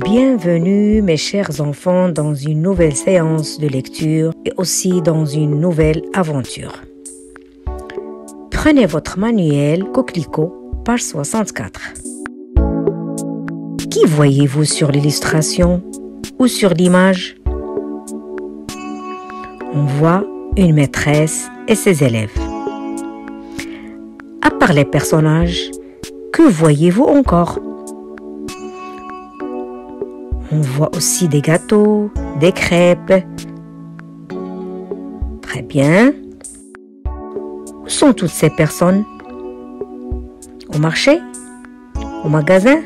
Bienvenue mes chers enfants dans une nouvelle séance de lecture et aussi dans une nouvelle aventure. Prenez votre manuel Coquelicot, page 64. Qui voyez-vous sur l'illustration ou sur l'image? On voit une maîtresse et ses élèves. À part les personnages, que voyez-vous encore? On voit aussi des gâteaux, des crêpes. Très bien. Où sont toutes ces personnes? Au marché? Au magasin?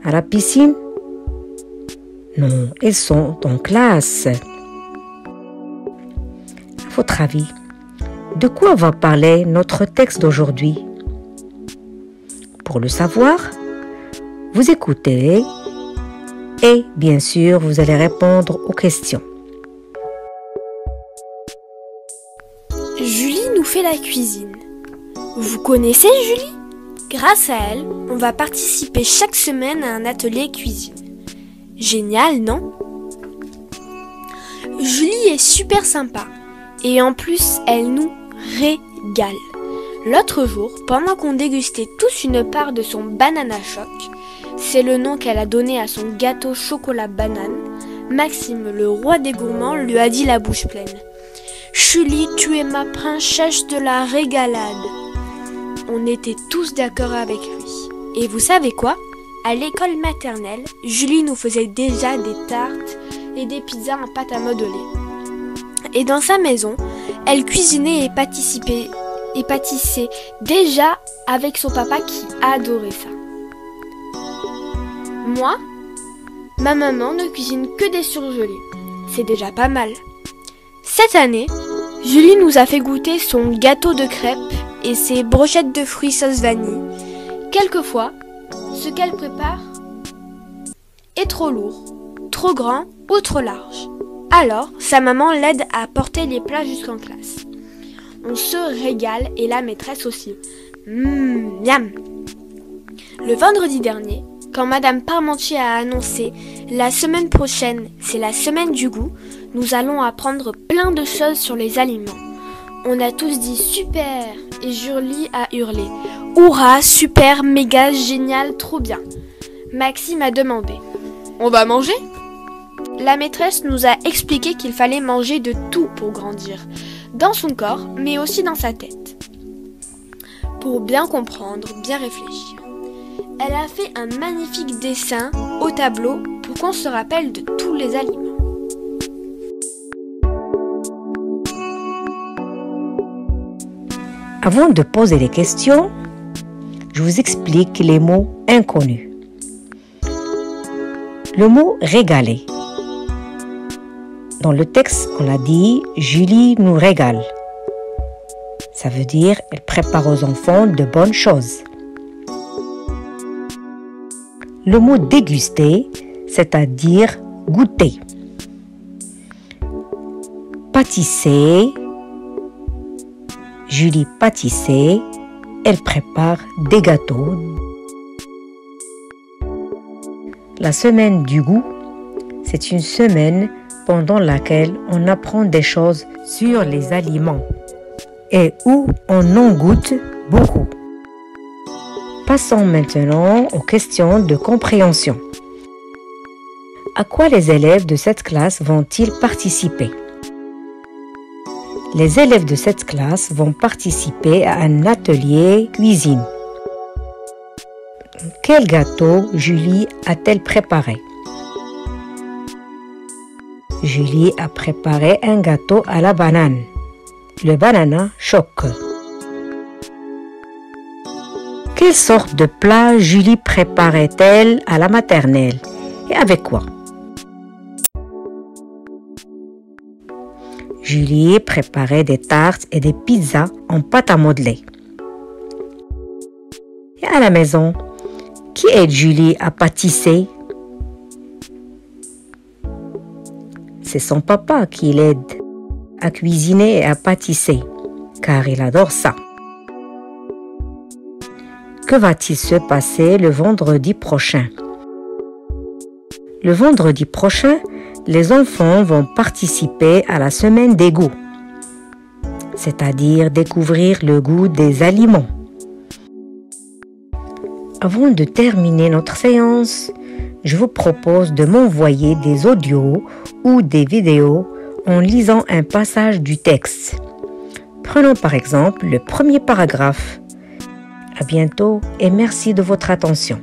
À la piscine? Non, elles sont en classe. À votre avis, de quoi va parler notre texte d'aujourd'hui? Pour le savoir, vous écoutez et bien sûr, vous allez répondre aux questions. Julie nous fait la cuisine. Vous connaissez Julie? Grâce à elle, on va participer chaque semaine à un atelier cuisine. Génial, non? Julie est super sympa et en plus, elle nous régale. L'autre jour, pendant qu'on dégustait tous une part de son banana choc, c'est le nom qu'elle a donné à son gâteau chocolat banane, Maxime, le roi des gourmands, lui a dit la bouche pleine. « Julie, tu es ma princesse de la régalade !» On était tous d'accord avec lui. Et vous savez quoi? À l'école maternelle, Julie nous faisait déjà des tartes et des pizzas en pâte à modeler. Et dans sa maison, elle cuisinait et pâtissait déjà avec son papa qui adorait ça. Moi, ma maman ne cuisine que des surgelés. C'est déjà pas mal. Cette année, Julie nous a fait goûter son gâteau de crêpes et ses brochettes de fruits sauce vanille. Quelquefois, ce qu'elle prépare est trop lourd, trop grand ou trop large. Alors, sa maman l'aide à porter les plats jusqu'en classe. On se régale et la maîtresse aussi. Miam! Le vendredi dernier, quand Madame Parmentier a annoncé « La semaine prochaine, c'est la semaine du goût », nous allons apprendre plein de choses sur les aliments. On a tous dit « Super !» et Julie a hurlé « Hourra, super, méga, génial, trop bien !» Maxime a demandé « On va manger ?» La maîtresse nous a expliqué qu'il fallait manger de tout pour grandir, dans son corps, mais aussi dans sa tête. Pour bien comprendre, bien réfléchir. Elle a fait un magnifique dessin au tableau pour qu'on se rappelle de tous les aliments. Avant de poser des questions, je vous explique les mots inconnus. Le mot « régaler ». Dans le texte, on a dit « Julie nous régale ». Ça veut dire « Elle prépare aux enfants de bonnes choses ». Le mot « déguster », c'est-à-dire « goûter ». Pâtisser, Julie pâtissait, elle prépare des gâteaux. La semaine du goût, c'est une semaine pendant laquelle on apprend des choses sur les aliments et où on en goûte beaucoup. Passons maintenant aux questions de compréhension. À quoi les élèves de cette classe vont-ils participer? Les élèves de cette classe vont participer à un atelier cuisine. Quel gâteau Julie a-t-elle préparé? Julie a préparé un gâteau à la banane, le banana choc. Quelle sorte de plat Julie préparait-elle à la maternelle et avec quoi? Julie préparait des tartes et des pizzas en pâte à modeler. Et à la maison, qui aide Julie à pâtisser? C'est son papa qui l'aide à cuisiner et à pâtisser, car il adore ça. Que va-t-il se passer le vendredi prochain? Le vendredi prochain, les enfants vont participer à la semaine des goûts, c'est-à-dire découvrir le goût des aliments. Avant de terminer notre séance, je vous propose de m'envoyer des audios ou des vidéos en lisant un passage du texte. Prenons par exemple le premier paragraphe. À bientôt et merci de votre attention.